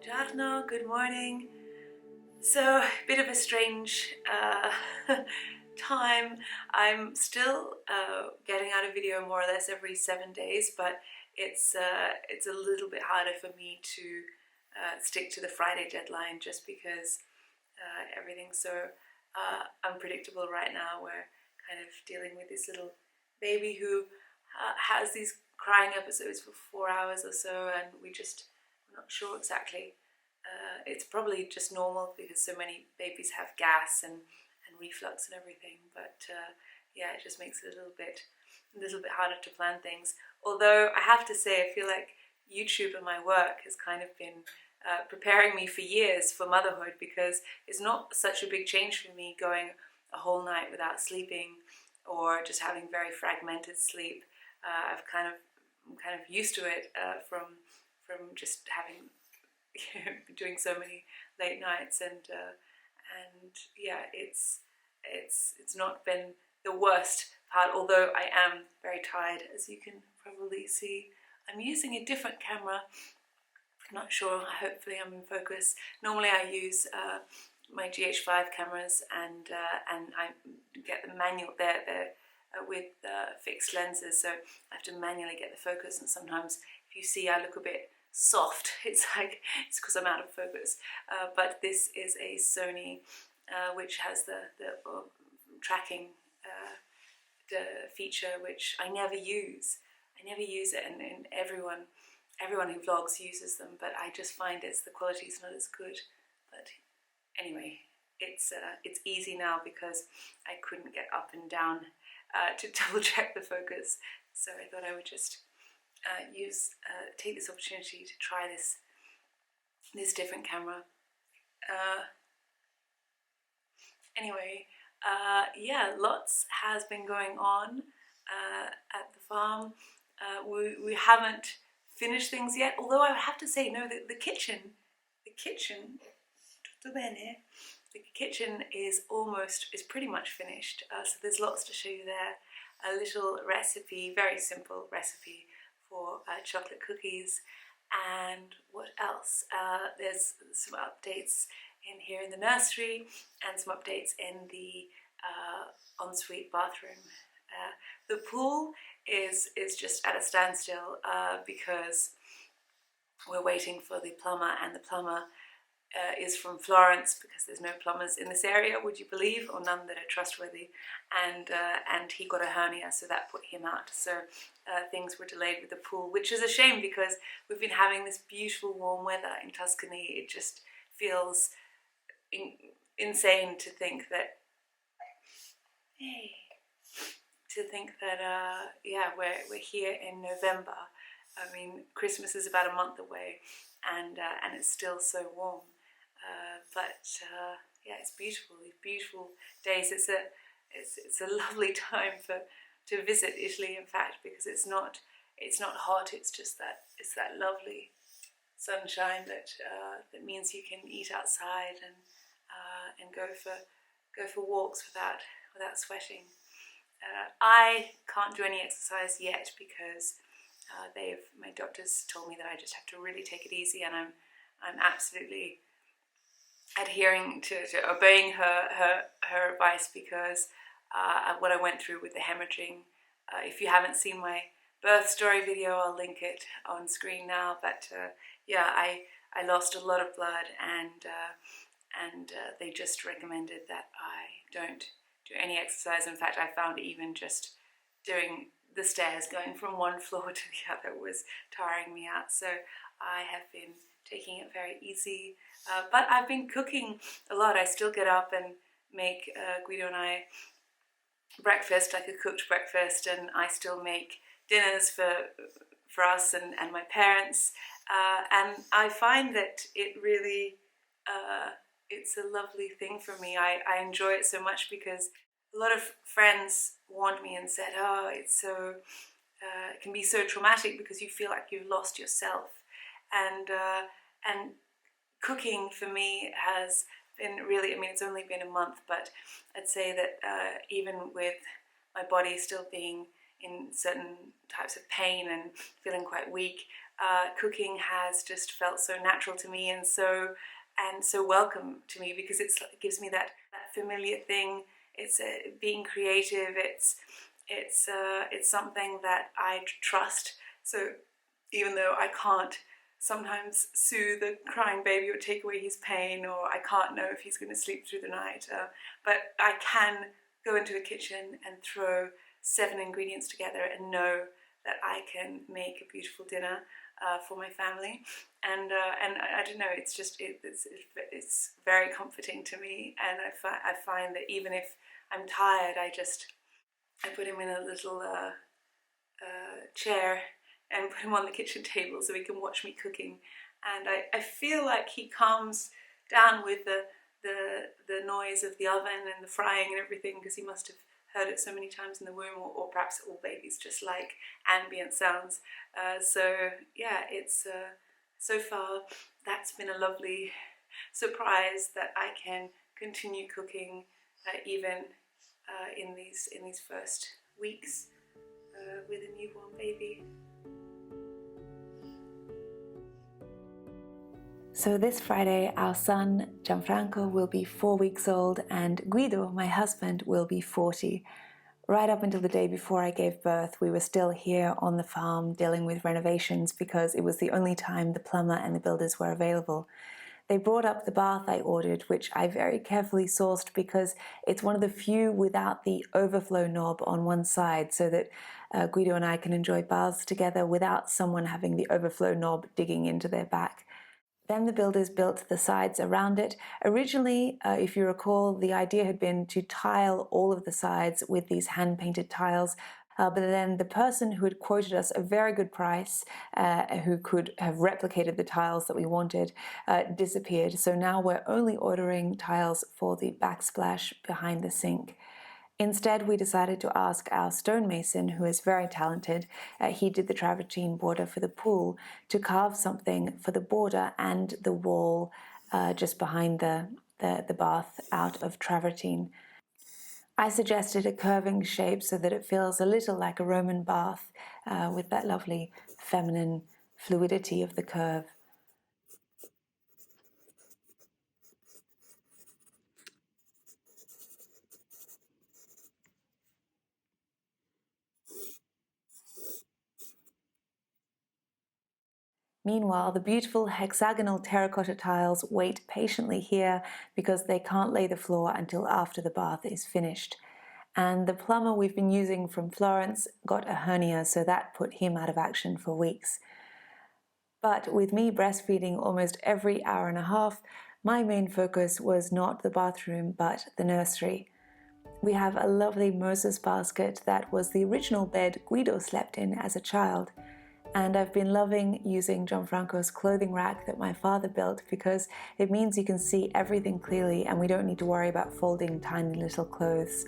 Buongiorno, good morning. So, a bit of a strange time. I'm still getting out a video more or less every 7 days, but it's a little bit harder for me to stick to the Friday deadline just because everything's so unpredictable right now. We're kind of dealing with this little baby who has these crying episodes for 4 hours or so, and we're not sure exactly. It's probably just normal because so many babies have gas and reflux and everything, but yeah, it just makes it a little bit harder to plan things. Although I have to say, I feel like YouTube and my work has kind of been preparing me for years for motherhood, because it's not such a big change for me going a whole night without sleeping or just having very fragmented sleep. I'm kind of used to it from just having doing so many late nights, and yeah, it's not been the worst part, although I am very tired, as you can probably see. I'm using a different camera. I'm not sure, hopefully I'm in focus. Normally I use my GH5 cameras, and I get the manual there with fixed lenses, so I have to manually get the focus, and sometimes if you see I look a bit soft, it's because I'm out of focus. But this is a Sony which has the tracking the feature, which I never use. I never use it, and everyone who vlogs uses them, but I just find the quality is not as good. But anyway, it's easy now because I couldn't get up and down to double check the focus, so I thought I would just take this opportunity to try this different camera. Anyway, yeah, lots has been going on at the farm. We haven't finished things yet, although I have to say, no, the kitchen, tutto bene? The kitchen is pretty much finished. So there's lots to show you there. A little recipe, very simple recipe for chocolate cookies. And what else? There's some updates in here in the nursery, and some updates in the ensuite bathroom. The pool is just at a standstill because we're waiting for the plumber, and the plumber is from Florence, because there's no plumbers in this area, would you believe, or none that are trustworthy, and he got a hernia, so that put him out. So things were delayed with the pool, which is a shame because we've been having this beautiful warm weather in Tuscany. It just feels insane to think that yeah, we're here in November. I mean, Christmas is about a month away, and it's still so warm. But yeah, it's beautiful. These beautiful days. It's a lovely time to visit Italy, in fact, because it's not hot. It's just that lovely sunshine that means you can eat outside and go for walks without sweating. I can't do any exercise yet because my doctors told me that I just have to really take it easy, and I'm absolutely adhering to obeying her advice, because what I went through with the hemorrhaging. If you haven't seen my birth story video, I'll link it on screen now. But yeah, I lost a lot of blood, and they just recommended that I don't do any exercise. In fact, I found even just doing the stairs, going from one floor to the other, was tiring me out. So I have been taking it very easy, but I've been cooking a lot. I still get up and make Guido and I breakfast, like a cooked breakfast, and I still make dinners for us and my parents, and I find that it really it's a lovely thing for me. I enjoy it so much because a lot of friends warned me and said, oh, it's so it can be so traumatic because you feel like you've lost yourself, and cooking for me has been really, I mean, it's only been a month, but I'd say that even with my body still being in certain types of pain and feeling quite weak, cooking has just felt so natural to me and so welcome to me, because it gives me that familiar thing. It's being creative. It's something that I trust. So even though I can't sometimes soothe a crying baby or take away his pain, or I can't know if he's going to sleep through the night, but I can go into a kitchen and throw 7 ingredients together and know that I can make a beautiful dinner for my family, and I don't know, it's just it's very comforting to me, and I find that even if I'm tired, I put him in a little chair and put him on the kitchen table so he can watch me cooking, and I feel like he calms down with the noise of the oven and the frying and everything, because he must have heard it so many times in the womb, or perhaps all babies just like ambient sounds. So yeah, it's so far that's been a lovely surprise that I can continue cooking even in these first weeks with a newborn baby. So this Friday, our son Gianfranco will be 4 weeks old, and Guido, my husband, will be 40. Right up until the day before I gave birth, we were still here on the farm dealing with renovations, because it was the only time the plumber and the builders were available. They brought up the bath I ordered, which I very carefully sourced because it's one of the few without the overflow knob on one side, so that Guido and I can enjoy baths together without someone having the overflow knob digging into their back. Then the builders built the sides around it. Originally, if you recall, the idea had been to tile all of the sides with these hand-painted tiles, but then the person who had quoted us a very good price, who could have replicated the tiles that we wanted, disappeared. So now we're only ordering tiles for the backsplash behind the sink. Instead, we decided to ask our stonemason, who is very talented, he did the travertine border for the pool, to carve something for the border and the wall just behind the bath out of travertine. I suggested a curving shape so that it feels a little like a Roman bath with that lovely feminine fluidity of the curve. Meanwhile, the beautiful hexagonal terracotta tiles wait patiently here because they can't lay the floor until after the bath is finished. And the plumber we've been using from Florence got a hernia, so that put him out of action for weeks. But with me breastfeeding almost every hour and a half, my main focus was not the bathroom, but the nursery. We have a lovely Moses basket that was the original bed Guido slept in as a child. And I've been loving using Gianfranco's clothing rack that my father built, because it means you can see everything clearly and we don't need to worry about folding tiny little clothes.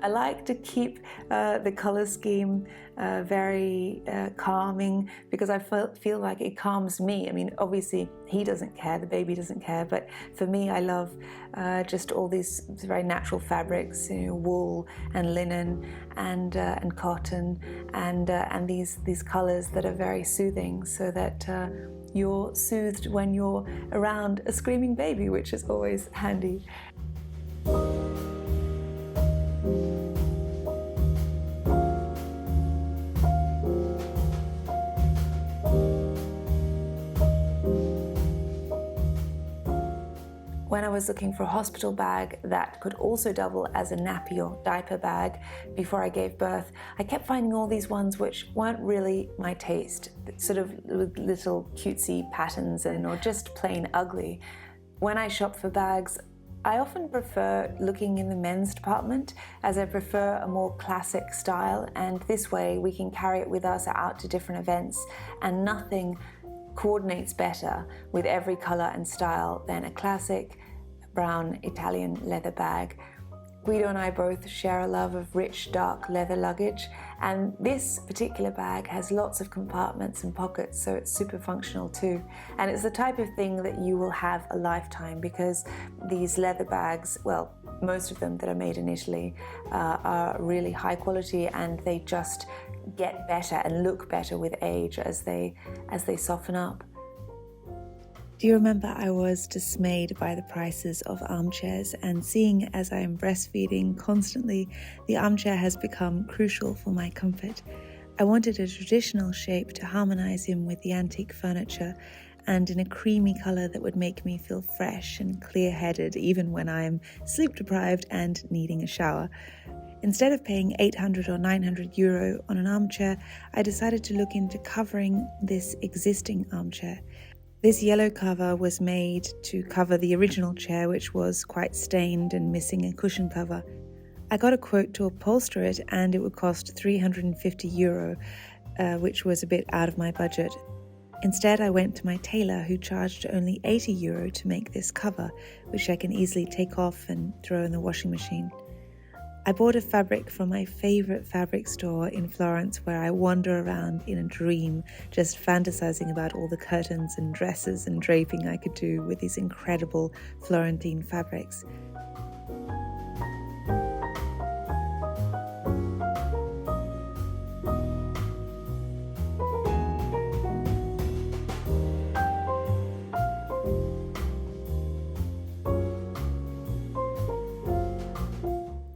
I like to keep the color scheme very calming, because I feel like it calms me. I mean, obviously he doesn't care, the baby doesn't care, but for me, I love just all these very natural fabrics, wool and linen and cotton and these colors that are very soothing, so that you're soothed when you're around a screaming baby, which is always handy. When I was looking for a hospital bag that could also double as a nappy or diaper bag before I gave birth, I kept finding all these ones which weren't really my taste, sort of little cutesy patterns or just plain ugly. When I shop for bags, I often prefer looking in the men's department, as I prefer a more classic style, and this way we can carry it with us out to different events, and nothing coordinates better with every color and style than a classic brown Italian leather bag. Guido and I both share a love of rich, dark leather luggage, and this particular bag has lots of compartments and pockets, so it's super functional too. And it's the type of thing that you will have a lifetime, because these leather bags, well, most of them that are made in Italy are really high quality, and they just get better and look better with age as they soften up. Do you remember I was dismayed by the prices of armchairs, and seeing as I am breastfeeding constantly, the armchair has become crucial for my comfort. I wanted a traditional shape to harmonize him with the antique furniture, and in a creamy colour that would make me feel fresh and clear-headed even when I am sleep-deprived and needing a shower. Instead of paying 800 or 900 euro on an armchair, I decided to look into covering this existing armchair. This yellow cover was made to cover the original chair, which was quite stained and missing a cushion cover. I got a quote to upholster it, and it would cost 350 euro, which was a bit out of my budget. Instead, I went to my tailor, who charged only 80 euro to make this cover, which I can easily take off and throw in the washing machine. I bought a fabric from my favourite fabric store in Florence, where I wander around in a dream, just fantasizing about all the curtains and dresses and draping I could do with these incredible Florentine fabrics.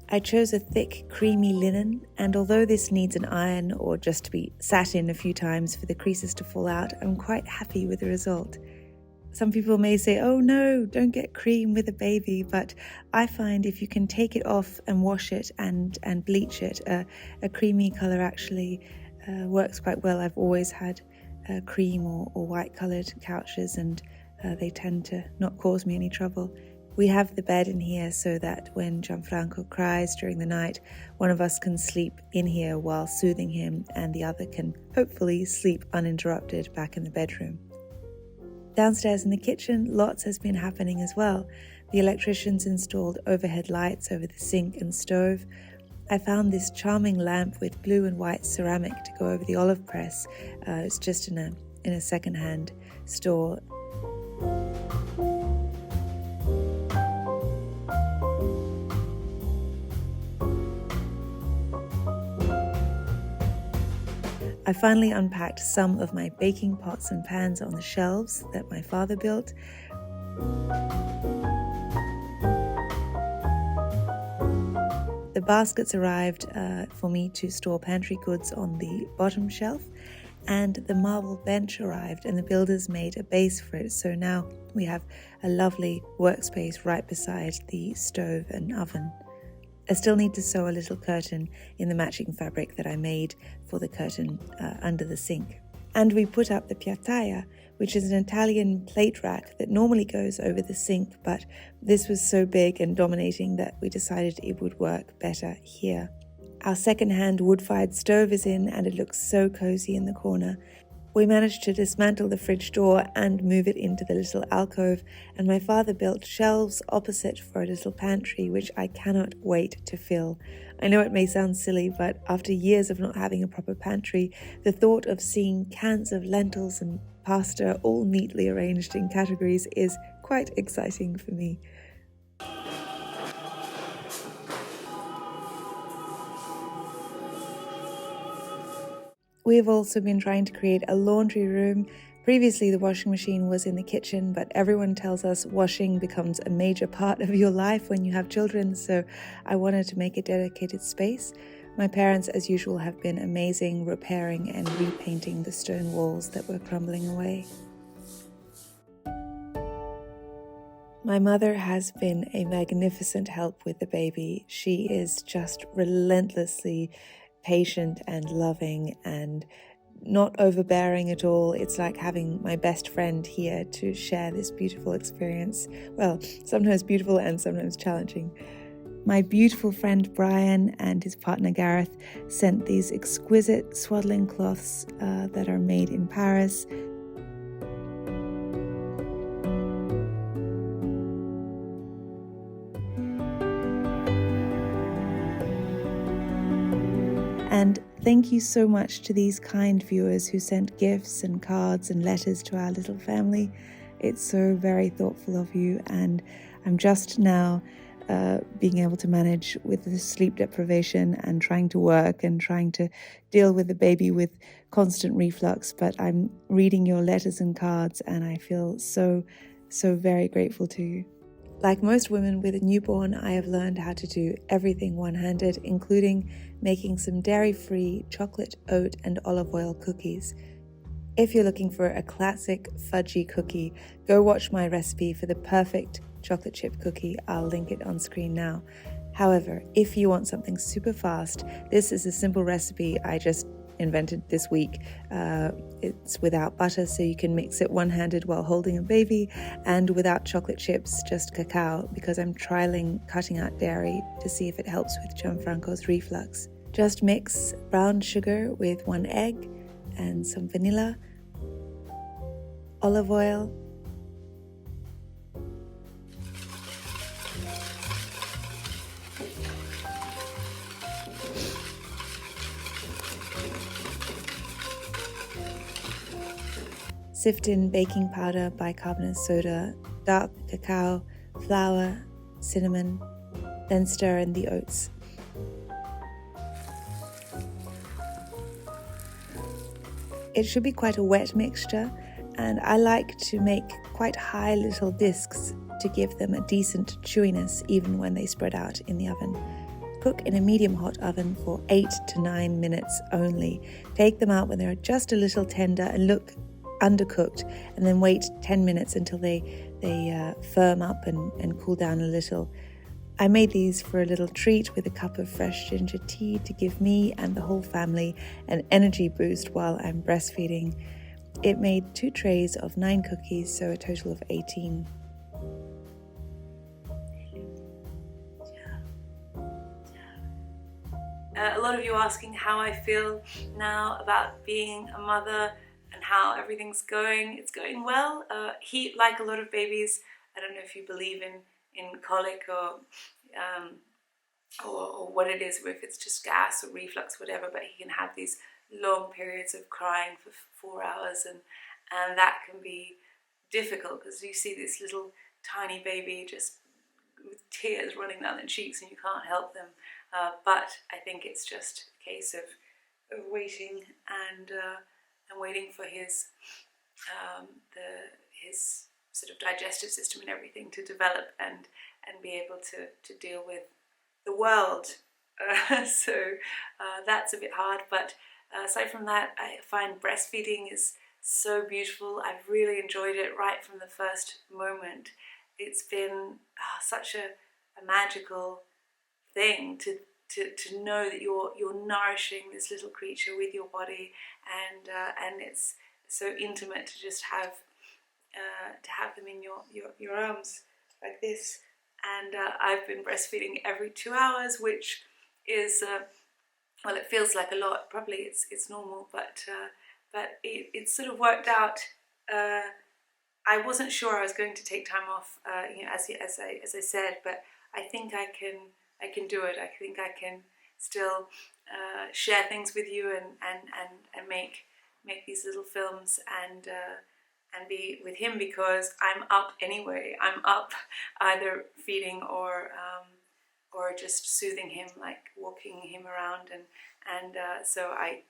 I chose a thick, creamy linen, and although this needs an iron or just to be sat in a few times for the creases to fall out, I'm quite happy with the result. Some people may say, oh no, don't get cream with a baby, but I find if you can take it off and wash it and bleach it, a creamy colour actually works quite well. I've always had cream or white coloured couches, and they tend to not cause me any trouble. We have the bed in here so that when Gianfranco cries during the night, one of us can sleep in here while soothing him, and the other can hopefully sleep uninterrupted back in the bedroom. Downstairs in the kitchen, lots has been happening as well. The electricians installed overhead lights over the sink and stove. I found this charming lamp with blue and white ceramic to go over the olive press. It's just in a second-hand store. I finally unpacked some of my baking pots and pans on the shelves that my father built. The baskets arrived for me to store pantry goods on the bottom shelf, and the marble bench arrived, and the builders made a base for it, so now we have a lovely workspace right beside the stove and oven. I still need to sew a little curtain in the matching fabric that I made for the curtain under the sink. And we put up the piattaia, which is an Italian plate rack that normally goes over the sink, but this was so big and dominating that we decided it would work better here. Our second-hand wood-fired stove is in, and it looks so cozy in the corner. We managed to dismantle the fridge door and move it into the little alcove, and my father built shelves opposite for a little pantry, which I cannot wait to fill. I know it may sound silly, but after years of not having a proper pantry, the thought of seeing cans of lentils and pasta all neatly arranged in categories is quite exciting for me. We have also been trying to create a laundry room. Previously, the washing machine was in the kitchen, but everyone tells us washing becomes a major part of your life when you have children, so I wanted to make a dedicated space. My parents, as usual, have been amazing, repairing and repainting the stone walls that were crumbling away. My mother has been a magnificent help with the baby. She is just relentlessly patient and loving and not overbearing at all. It's like having my best friend here to share this beautiful experience. Well, sometimes beautiful and sometimes challenging. My beautiful friend Brian and his partner Gareth sent these exquisite swaddling cloths that are made in Paris. And thank you so much to these kind viewers who sent gifts and cards and letters to our little family. It's so very thoughtful of you, and I'm just now being able to manage with the sleep deprivation and trying to work and trying to deal with the baby with constant reflux. But I'm reading your letters and cards, and I feel so very grateful to you. Like most women with a newborn, I have learned how to do everything one-handed, including making some dairy-free chocolate, oat, and olive oil cookies. If you're looking for a classic fudgy cookie, go watch my recipe for the perfect chocolate chip cookie. I'll link it on screen now. However, if you want something super fast, this is a simple recipe I just invented this week. It's without butter, so you can mix it one-handed while holding a baby, and without chocolate chips, just cacao, because I'm trialing cutting out dairy to see if it helps with Gianfranco's reflux. Just mix brown sugar with 1 egg and some vanilla, olive oil, sift in baking powder, bicarbonate soda, dark cacao, flour, cinnamon, then stir in the oats. It should be quite a wet mixture, and I like to make quite high little discs to give them a decent chewiness even when they spread out in the oven. Cook in a medium hot oven for 8 to 9 minutes only. Take them out when they're just a little tender and look undercooked, and then wait 10 minutes until they firm up and cool down a little. I made these for a little treat with a cup of fresh ginger tea to give me and the whole family an energy boost while I'm breastfeeding. It made 2 trays of 9 cookies, so a total of 18. A lot of you asking how I feel now about being a mother and how everything's going. It's going well. He, like a lot of babies, I don't know if you believe in colic or what it is, if it's just gas or reflux, whatever, but he can have these long periods of crying for 4 hours, and that can be difficult because you see this little tiny baby just with tears running down their cheeks and you can't help them. But I think it's just a case of waiting and waiting for his sort of digestive system and everything to develop and be able to deal with the world. So that's a bit hard, but aside from that, I find breastfeeding is so beautiful. I've really enjoyed it right from the first moment. It's been such a magical thing to know that you're nourishing this little creature with your body, and it's so intimate to just have them in your arms like this. And I've been breastfeeding every 2 hours, which is well, it feels like a lot. Probably it's normal, but it sort of worked out. I wasn't sure I was going to take time off, as I said, but I think I can do it. I think I can still share things with you and make these little films and be with him, because I'm up anyway. I'm up either feeding or just soothing him, like walking him around, and so I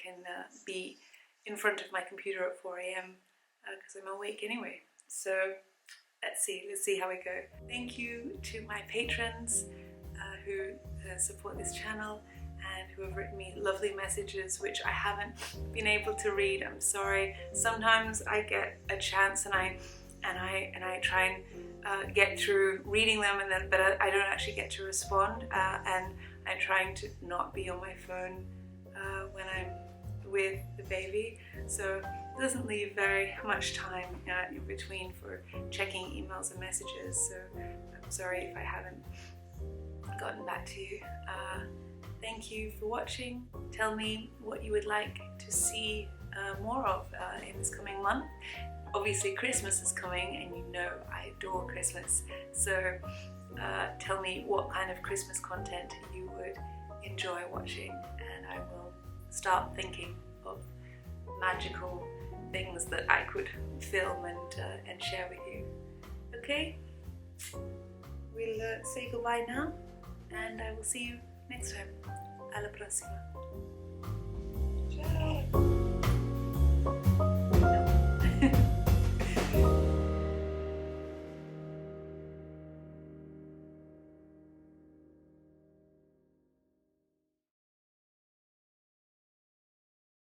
can be in front of my computer at 4 a.m. because I'm awake anyway. So let's see how we go. Thank you to my patrons who support this channel and who have written me lovely messages which I haven't been able to read. I'm sorry. Sometimes I get a chance and I try and get through reading them, but I don't actually get to respond, and I'm trying to not be on my phone when I'm with the baby, so it doesn't leave very much time in between for checking emails and messages. So I'm sorry if I haven't gotten back to you. Thank you for watching. Tell me what you would like to see more of in this coming month. Obviously Christmas is coming, and you know I adore Christmas, so tell me what kind of Christmas content you would enjoy watching, and I will start thinking of magical things that I could film and share with you. Okay? we'll say goodbye now, and I will see you next time. Alla prossima.